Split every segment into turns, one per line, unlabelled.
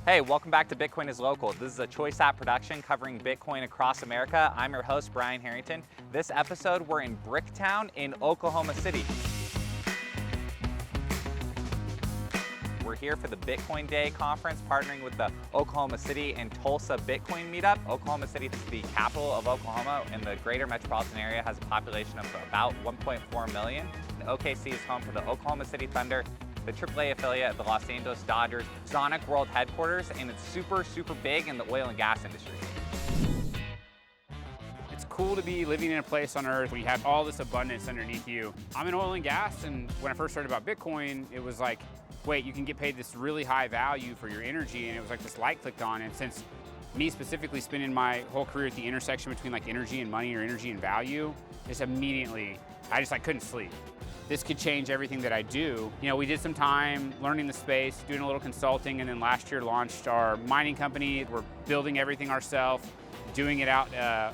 Hey, welcome back to Bitcoin is Local. This is a Choice App production covering Bitcoin across America. I'm your host, Brian Harrington. This episode, we're in Bricktown in Oklahoma City. We're here for the Bitcoin Day conference, partnering with the Oklahoma City and Tulsa Bitcoin meetup. Oklahoma City is the capital of Oklahoma, and the greater metropolitan area has a population of about 1.4 million. And OKC is home for the Oklahoma City Thunder, the AAA affiliate of the Los Angeles Dodgers, Sonic World headquarters, and it's super, super big in the oil and gas industry.
It's cool to be living in a place on Earth where you have all this abundance underneath you. I'm in oil and gas, and when I first started about Bitcoin, it was like, wait, you can get paid this really high value for your energy, and it was like this light clicked on, and since me specifically spending my whole career at the intersection between like energy and money or energy and value, just immediately, I just couldn't sleep. This could change everything that I do. You know, we did some time learning the space, doing a little consulting, and then last year launched our mining company. We're building everything ourselves, doing it out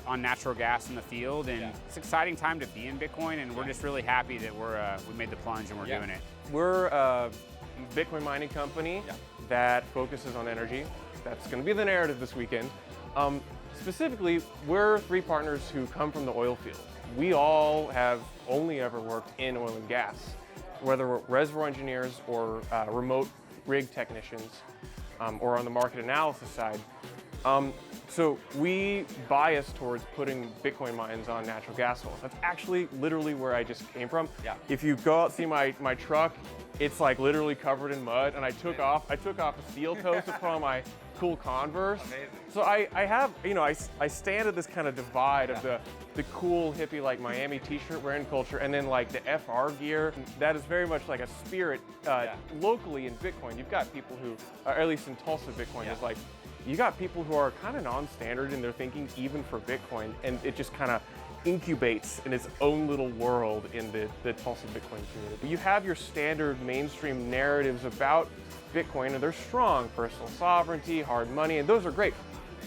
on natural gas in the field, and it's an exciting time to be in Bitcoin, and we're just really happy that we made the plunge and we're doing it.
We're a Bitcoin mining company that focuses on energy. That's going to be the narrative this weekend. Specifically, we're three partners who come from the oil field. We all have only ever worked in oil and gas, whether we're reservoir engineers or remote rig technicians, or on the market analysis side. So we bias towards putting Bitcoin mines on natural gas wells. That's actually literally where I just came from. Yeah. If you go out and see my truck, it's like literally covered in mud, and I took off a steel toe to put on my cool Converse. Amazing. So I have, I stand at this kind of divide of the cool hippie like Miami t-shirt wearing culture, and then like the FR gear. That is very much like a spirit locally in Bitcoin. You've got people who, or at least in Tulsa Bitcoin, is like, you got people who are kind of non-standard in their thinking even for Bitcoin, and it just kind of incubates in its own little world in the Tulsa Bitcoin community. But you have your standard mainstream narratives about Bitcoin, and they're strong: personal sovereignty, hard money, and those are great.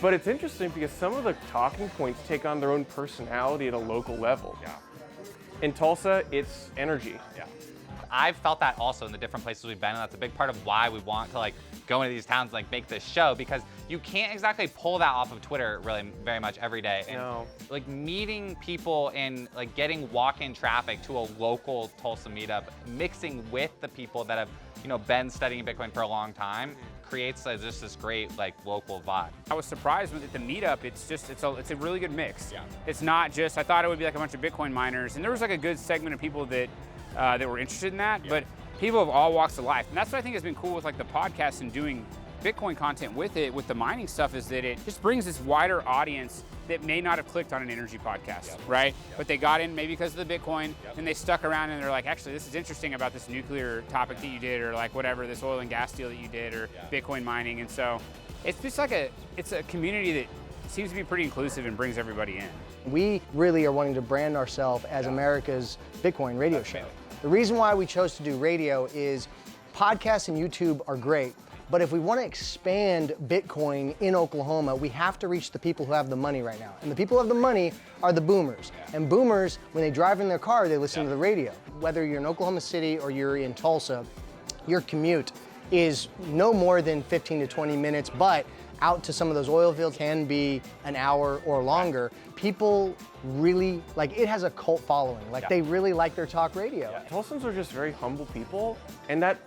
But it's interesting because some of the talking points take on their own personality at a local level. Yeah. In Tulsa, it's energy.
Yeah. I've felt that also in the different places we've been, and that's a big part of why we want to go into these towns, make this show, because you can't exactly pull that off of Twitter really very much every day. And
no.
Meeting people and getting walk-in traffic to a local Tulsa meetup, mixing with the people that have been studying Bitcoin for a long time, creates just this great local vibe.
I was surprised at the meetup. It's a really good mix. Yeah. It's not just, I thought it would be like a bunch of Bitcoin miners, and there was a good segment of people that were interested in that, but people of all walks of life. And that's what I think has been cool with the podcast and doing Bitcoin content with it, with the mining stuff, is that it just brings this wider audience that may not have clicked on an energy podcast, right? But they got in maybe because of the Bitcoin, and they stuck around and they're like, actually, this is interesting about this nuclear topic that you did, or whatever, this oil and gas deal that you did, or Bitcoin mining. And so it's just it's a community that seems to be pretty inclusive and brings everybody in.
We really are wanting to brand ourselves as America's Bitcoin radio show. The reason why we chose to do radio is podcasts and YouTube are great, but if we want to expand Bitcoin in Oklahoma, we have to reach the people who have the money right now. And the people who have the money are the boomers. And boomers, when they drive in their car, they listen to the radio. Whether you're in Oklahoma City or you're in Tulsa, your commute is no more than 15 to 20 minutes, but out to some of those oil fields can be an hour or longer. People really, it has a cult following. They really like their talk radio.
Tulsans are just very humble people, and that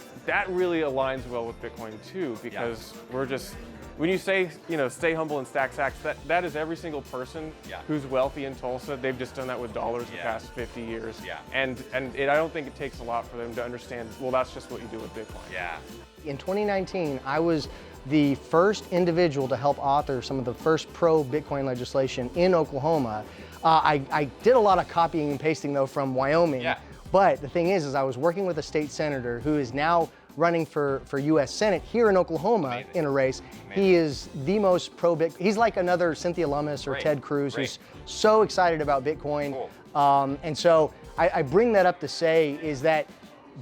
really aligns well with Bitcoin too, because we're just, when you say, stay humble and stack sacks, that is every single person who's wealthy in Tulsa. They've just done that with dollars the past 50 years. And I don't think it takes a lot for them to understand, well, that's just what you do with Bitcoin.
Yeah.
In 2019, I was the first individual to help author some of the first pro-Bitcoin legislation in Oklahoma. I did a lot of copying and pasting though from Wyoming, but the thing is I was working with a state senator who is now running for US Senate here in Oklahoma in a race. He is the most pro-Bitcoin. He's like another Cynthia Lummis or Ted Cruz who's so excited about Bitcoin. Cool. And so I bring that up to say is that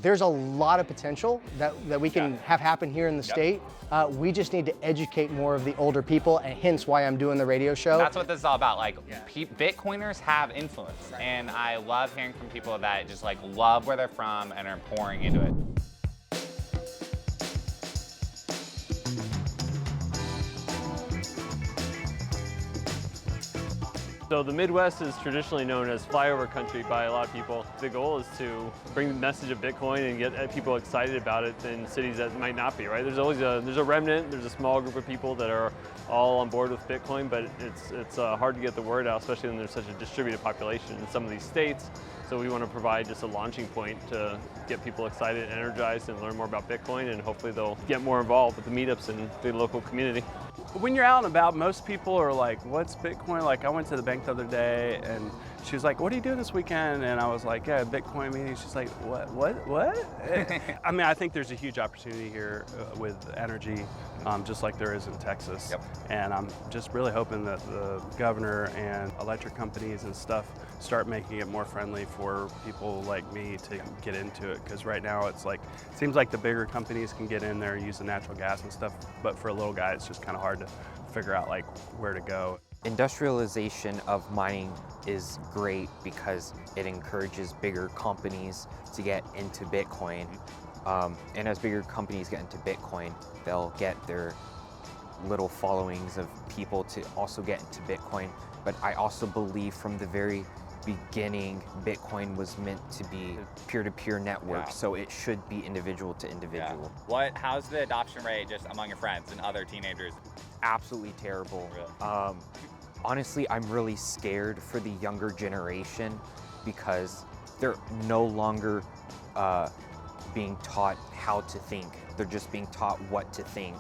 there's a lot of potential that we can have happen here in the state. We just need to educate more of the older people, and hence why I'm doing the radio show.
That's what this is all about. Bitcoiners have influence, and I love hearing from people that just love where they're from and are pouring into it.
So the Midwest is traditionally known as flyover country by a lot of people. The goal is to bring the message of Bitcoin and get people excited about it in cities that might not be, right? There's always there's a remnant, there's a small group of people that are all on board with Bitcoin, but it's hard to get the word out, especially when there's such a distributed population in some of these states. So we want to provide just a launching point to get people excited and energized and learn more about Bitcoin, and hopefully they'll get more involved with the meetups in the local community.
When you're out and about, most people are like, what's Bitcoin? Like, I went to the bank the other day and she was like, what are you doing this weekend? And I was like, yeah, Bitcoin meeting. She's like, what? I mean, I think there's a huge opportunity here with energy, just like there is in Texas.
Yep.
And I'm just really hoping that the governor and electric companies and stuff start making it more friendly for people like me to get into it. Because right now it's like, it seems like the bigger companies can get in there using natural gas and stuff, but for a little guy, it's just kind of hard to figure out like where to go.
Industrialization of mining is great because it encourages bigger companies to get into Bitcoin. And as bigger companies get into Bitcoin, they'll get their little followings of people to also get into Bitcoin. But I also believe from the very beginning, Bitcoin was meant to be a peer-to-peer network, so it should be individual to individual.
Yeah. How's the adoption rate just among your friends and other teenagers?
Absolutely terrible.
Really?
Honestly, I'm really scared for the younger generation because they're no longer being taught how to think. They're just being taught what to think.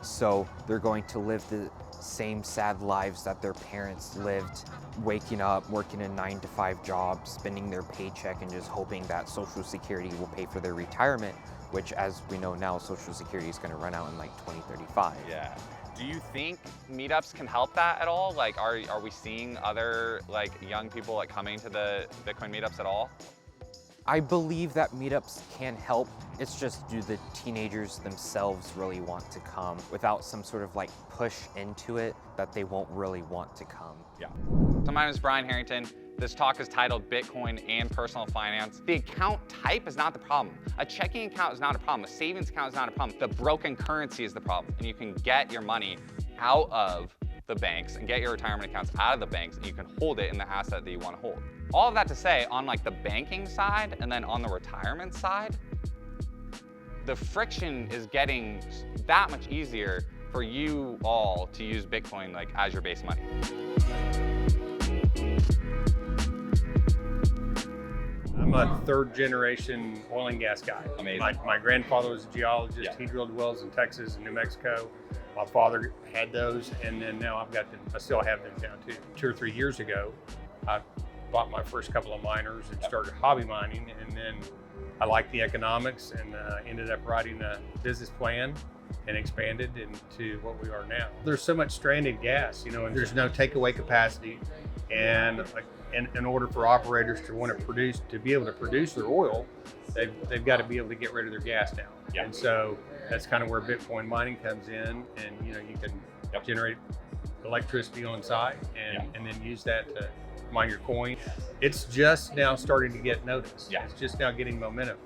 So they're going to live the same sad lives that their parents lived, waking up, working a 9-to-5 job, spending their paycheck and just hoping that Social Security will pay for their retirement, which as we know now, Social Security is gonna run out in like 2035.
Yeah. Do you think meetups can help that at all? Like, are we seeing other like young people like coming to the Bitcoin meetups at all?
I believe that meetups can help. It's just, do the teenagers themselves really want to come without some sort of like push into it that they won't really want to come?
Yeah. So my name is Brian Harrington. This talk is titled Bitcoin and Personal Finance. The account type is not the problem. A checking account is not a problem. A savings account is not a problem. The broken currency is the problem. And you can get your money out of the banks and get your retirement accounts out of the banks, and you can hold it in the asset that you want to hold. All of that to say, on like the banking side and then on the retirement side, the friction is getting that much easier for you all to use Bitcoin like as your base money.
I'm a third generation oil and gas guy.
Amazing.
My grandfather was a geologist.
Yeah.
He drilled wells in Texas and New Mexico. My father had those, and then now I've got them. I still have them down too. 2 or 3 years ago, I bought my first couple of miners and started hobby mining, and then I liked the economics and ended up writing a business plan and expanded into what we are now. There's so much stranded gas, you know, and there's no takeaway capacity, and in order for operators to want to produce, to be able to produce their oil, they've got to be able to get rid of their gas now.
Yeah.
And so that's kind of where Bitcoin mining comes in, and you know, you can generate electricity on site and then use that to mine your coin. It's just now starting to get noticed.
Yeah.
It's just now getting momentum.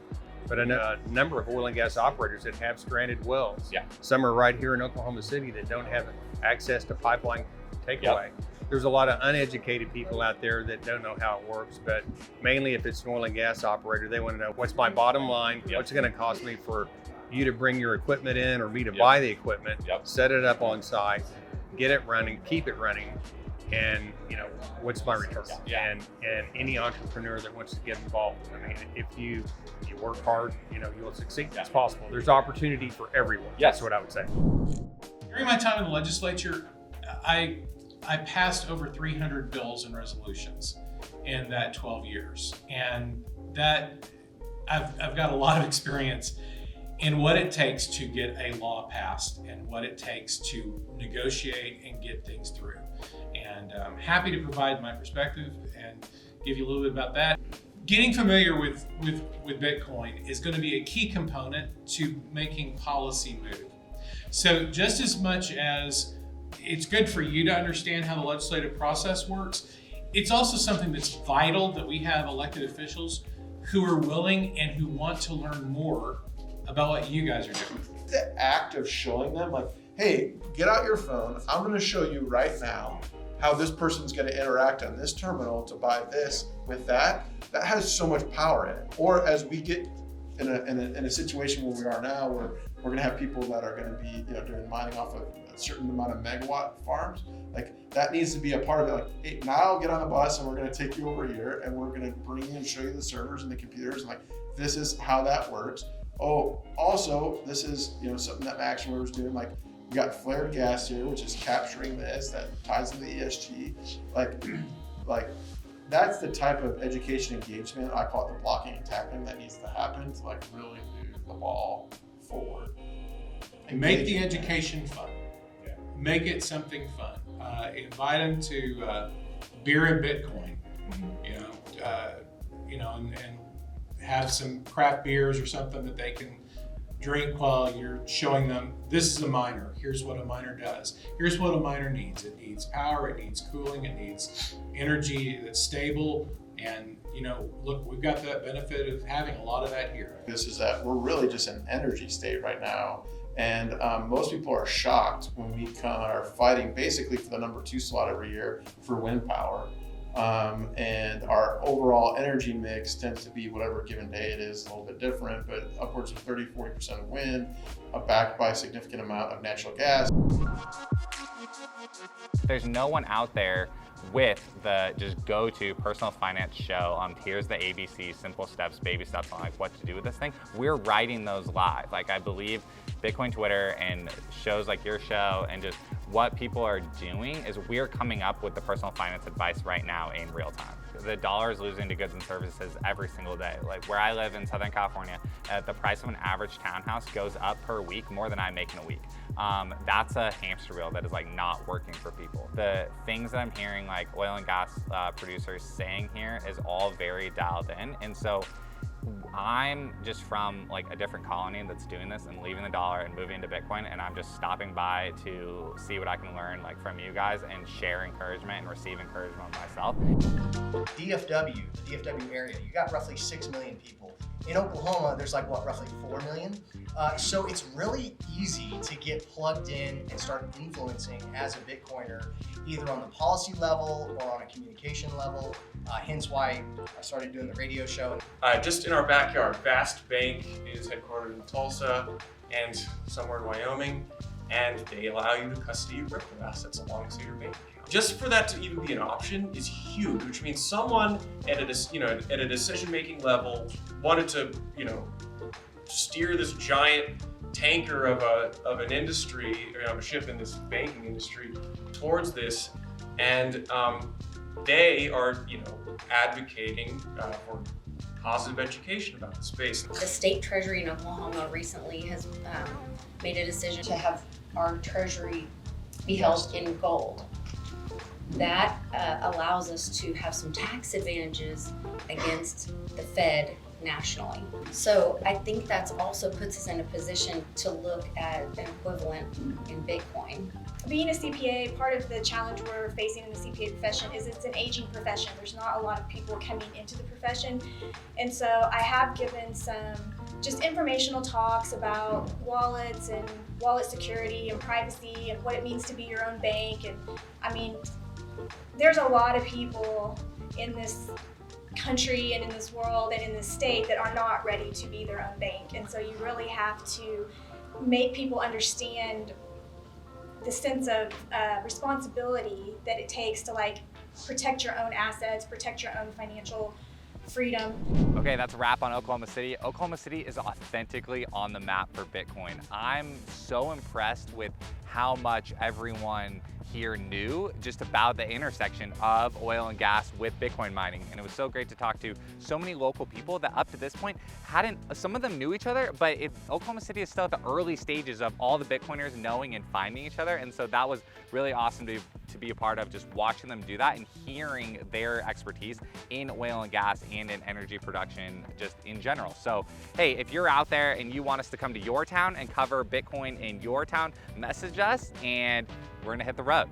But I know a number of oil and gas operators that have stranded wells.
Yeah.
Some are right here in Oklahoma City that don't have access to pipeline takeaway.
Yep.
There's a lot of uneducated people out there that don't know how it works, but mainly if it's an oil and gas operator, they want to know, what's my bottom line?
Yep.
What's it going to cost me for you to bring your equipment in, or me to buy the equipment, set it up on site, get it running, keep it running, and you know, what's my return?
Yeah.
And any entrepreneur that wants to get involved, I mean, if you work hard, you know, you'll succeed. It's possible. There's opportunity for everyone.
Yes.
That's what I would say.
During my time in the legislature, I passed over 300 bills and resolutions in that 12 years. And that I've got a lot of experience in what it takes to get a law passed and what it takes to negotiate and get things through. And I'm happy to provide my perspective and give you a little bit about that. Getting familiar with Bitcoin is going to be a key component to making policy move. So just as much as it's good for you to understand how the legislative process works, it's also something that's vital that we have elected officials who are willing and who want to learn more about what you guys are doing.
The act of showing them, like, hey, get out your phone. I'm going to show you right now how this person's going to interact on this terminal to buy this with that has so much power in it. Or as we get in a situation where we are now, where we're going to have people that are going to be, doing mining off of a certain amount of megawatt farms, like that needs to be a part of it. Like, hey, now get on the bus and we're going to take you over here and we're going to bring you and show you the servers and the computers, and like, this is how that works. Oh, also, this is, something that MactionWare was doing. Like, we got flared gas here, which is capturing this, that ties into the ESG. Like that's the type of education engagement, I call it the blocking and tackling, that needs to happen to like really move the ball forward.
And make the education fun. Yeah. Make it something fun. Invite them to beer and Bitcoin, and have some craft beers or something that they can drink while you're showing them, this is a miner. Here's what a miner does. Here's what a miner needs. It needs power, it needs cooling, it needs energy that's stable. And look, we've got that benefit of having a lot of that here.
This is that we're really just in energy state right now. And most people are shocked when we are fighting basically for the number 2 slot every year for wind power. And our overall energy mix tends to be whatever given day it is, a little bit different, but upwards of 30-40% of wind, backed by a significant amount of natural gas.
There's no one out there with the just go-to personal finance show on here's the ABC, simple steps, baby steps on like what to do with this thing. We're writing those live. Like, I believe Bitcoin Twitter and shows like your show and just what people are doing is we're coming up with the personal finance advice right now in real time. The dollar is losing to goods and services every single day. Like where I live in Southern California, the price of an average townhouse goes up per week more than I make in a week. That's a hamster wheel that is like not working for people. The things that I'm hearing like oil and gas producers saying here is all very dialed in. And so I'm just from like a different colony that's doing this and leaving the dollar and moving into Bitcoin, and I'm just stopping by to see what I can learn like from you guys and share encouragement and receive encouragement myself.
DFW, the DFW area, you got roughly 6 million people. In Oklahoma, there's like roughly 4 million. So it's really easy to get plugged in and start influencing as a Bitcoiner, either on the policy level or on a communication level. Hence why I started doing the radio show.
Just in our backyard, Vast Bank is headquartered in Tulsa and somewhere in Wyoming, and they allow you to custody your crypto assets alongside your bank account. Just for that to even be an option is huge, which means someone at a decision-making level wanted to, steer this giant tanker of an industry, or a ship in this banking industry towards this, and they are, advocating for positive education about the space.
The state treasury in Oklahoma recently has made a decision to have our treasury be held in gold. That allows us to have some tax advantages against the Fed nationally. So I think that's also puts us in a position to look at an equivalent in Bitcoin.
Being a CPA, part of the challenge we're facing in the CPA profession is it's an aging profession. There's not a lot of people coming into the profession. And so I have given some just informational talks about wallets and wallet security and privacy and what it means to be your own bank. And I mean, there's a lot of people in this country and in this world and in this state that are not ready to be their own bank. And so you really have to make people understand the sense of responsibility that it takes to protect your own assets, protect your own financial freedom.
Okay, that's a wrap on Oklahoma City. Oklahoma City is authentically on the map for Bitcoin. I'm so impressed with how much everyone here knew just about the intersection of oil and gas with Bitcoin mining. And it was so great to talk to so many local people that up to this point some of them knew each other, but Oklahoma City is still at the early stages of all the Bitcoiners knowing and finding each other. And so that was really awesome to be a part of, just watching them do that and hearing their expertise in oil and gas and in energy production just in general. So, hey, if you're out there and you want us to come to your town and cover Bitcoin in your town, message us and we're gonna hit the road.